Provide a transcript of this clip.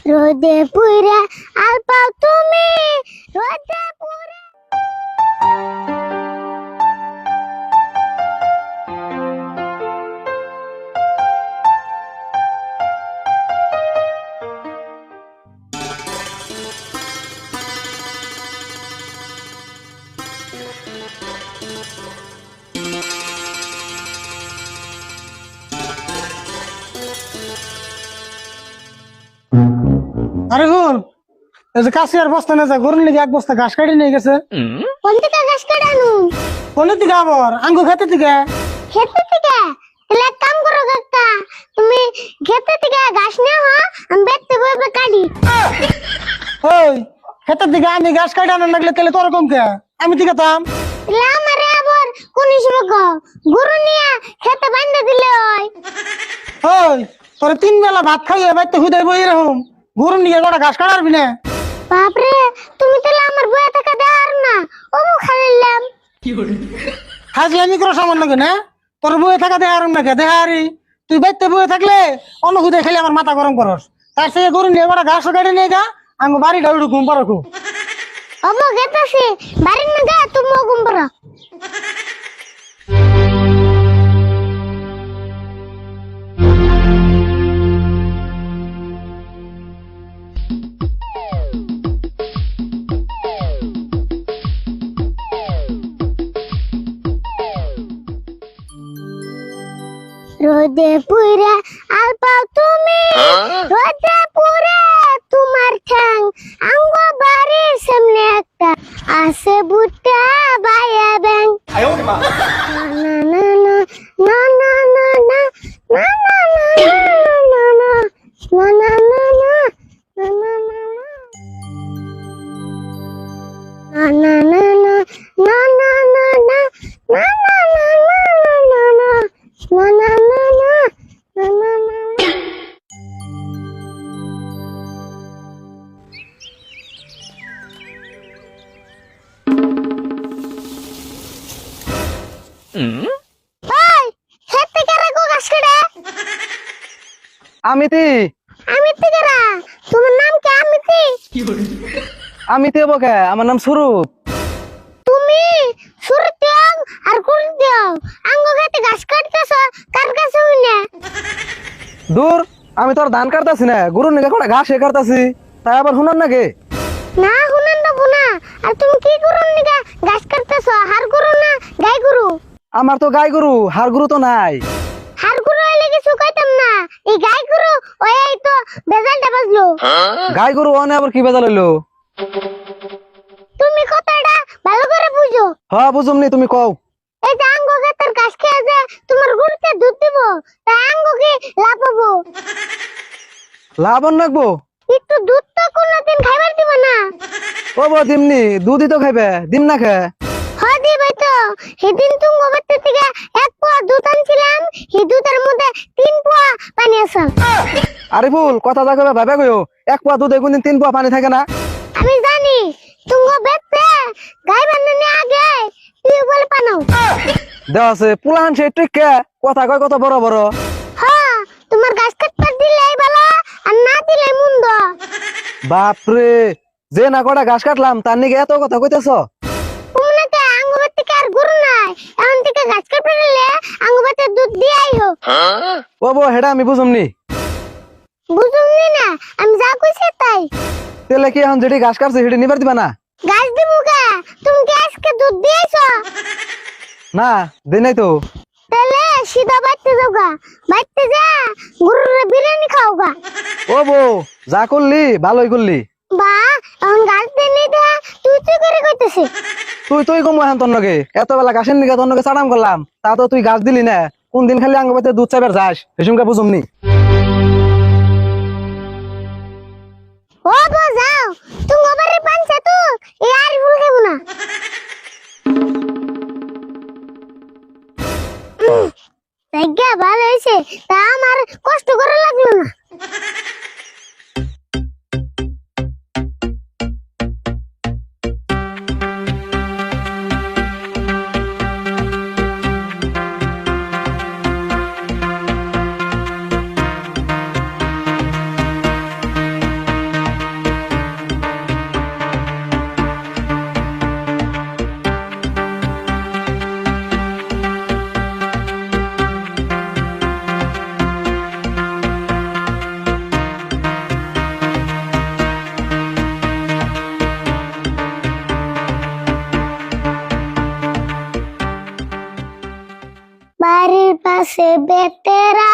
রোদে পুইরা আল পাও তুমি রোদে পুইরা। আরে বোন, এই যে কাশি আর বস্তা না যা গরুর লেগে এক বস্তা ঘাস কাটি নিয়ে গেছে। কোন থেকে ঘাস কাটানো? কোন দিকে আবার আঙ্গু খেতে দিকে? খেতে থেকে? তাহলে এক কাম করো কাকা, তুমি খেতে থেকে ঘাস নিয়ে আমি বেতে বইবে কাটি। ওই খেতের দিকে আমি ঘাস কাটি আনার লাগলে তাহলে তোর কম কে? আমি দিকে তাম তাহলে আমারে আবার কোন হিসেবে গরু নিয়ে খেতে বান্ধা দিলে হয়। ওই তোর 3 বেলা ভাত খাইয়ে বাইতে হুদাই বই এরকম গরু নিয়ে গোটা ঘাস কাটারবি না। বাপরে, তুমি তাহলে আমার বইয়া টাকা দেওয়ার না ও খাইলাম। খাইছি আমি করো সামান্য না তোর বইয়ে থাকা দেহার না কে দেহারি? তুই বাইতে বইয়ে থাকলে অন্য হুদাই খেলে আমার মাথা গরম করস। তার সে গরু নিয়ে গোটা ঘাস কাটি নিয়ে গা আঙ্গু বাড়িটা উড়ু ঘুম পারো খুব। অমো গেতাছে বাড়ির না গা তুমি ঘুম পড়ো। রোদে পুইরা আল পাও তুমি রোদে পুরে তোমার ঠ্যাং আঙ্গ বাড়ির সামনে একটা আছে বুটা বায়া ব্যাং। না না না না না না না না না না না না না না না না না আমিতি আমিতি কারা? তোমার নাম কি আমিতি? আমিতি হবো কে? আমার নাম সুরুপ। তুমি সুরতে আর কোন দিও আঙ্গ গাতে ঘাস কাটতেছ কার কাছে হইনা? দূর, আমি তোর ধান কাটতাছি না, গরুর নিকে কটা ঘাস কাটতাছি। তাই আবার শুনান নাকি? না হুনান দেবো না। আর তুমি কি করো নিগা ঘাস কাটতেছ? হার গরু না গাই গরু? আমার তো গাই গরু, হার গরু তো নাই। হার গরু হইলে কিছু কইতাম না, এই গাই গরু ওই তো বেজালটা বাজলো। গাই গরু অনে আবার কি বেজাল হইলো? তুমি কথাটা ভালো করে বুঝো। হ্যাঁ বুঝুমনি, তুমি কও। এই যে আঙ্গ গাতের ঘাস খেয়ে যে তোমার গরুতে দুধ দিব, তাই আঙ্গ কি লাভ হবো? লাভন রাখবো? একটু দুধ তো কোনদিন খাইবার দিব না। ও বো দিমনি, দুধই তো খাইবে, দিম না খে? হ্যাঁ দিবাই তো। সেদিন তুমি বাড়িতে থেকে 1 পোয়া দুধ আনছিলাম, সেই দুধের মধ্যে 3 পোয়া পানি আছে। আরে ফুল কথা যা কইবে ভাবে কইও, 1 পোয়া দুধে কোনদিন 3 পোয়া পানি থাকে না? আমি জানি তুমি বেতে গাই বান্ধানে আগে টিউবওয়েল পানাও। দেওয়া আছে পুলাহান সে কে কথা কয় কত বড় বড়। হ্যাঁ, তোমার গাছ কাটতে দিলেই ভালো আর না দিলেই মন্দ। বাপরে, যে না কটা ঘাস কাটলাম তার নিকে এত কথা কইতেছ? তুমি না তে আঙ্গুবাত থেকে আর গরু নাই, এখন থেকে গাছ কাটতে দিলে আঙ্গুবাতে দুধ দিয়াই হোক। ও বো হেডা আমি বুঝুমনি। বুঝুমনি না, আমি যা কইছি তাই। তেলে কি এখন যেটি ঘাস কাটছে সেটি নিবার দিবা না? গাছ দিমু কে? তুমি কি আজকে দুধ দিয়েছো? না দেই নাই তো। তাহলে সিধা বাইতে যাও গা, বাইতে যা গরুর বিরিয়ানি খাও গা। ও বো যা করলি ভালোই করলি। বা এখন গাছ দিয়ে নিয়ে দে, তুই করে কইতেছি। তুই কমু এখন তোর নগে এত বেলা ঘাসের নিকে তোর নগে চাড়াম করলাম, তা তো তুই ঘাস দিলি না। কোন দিন খালি আঙ্গবাতে দুধ চাইবার যাস এসুমকে বুঝুমনি। ও বো যাও, তুমি ওবারে পানছা তো এই আর ফুল খাবো না। জায়গা ভালো হয়েছে, তা আমার কষ্ট করা লাগলো না। से बेतेरा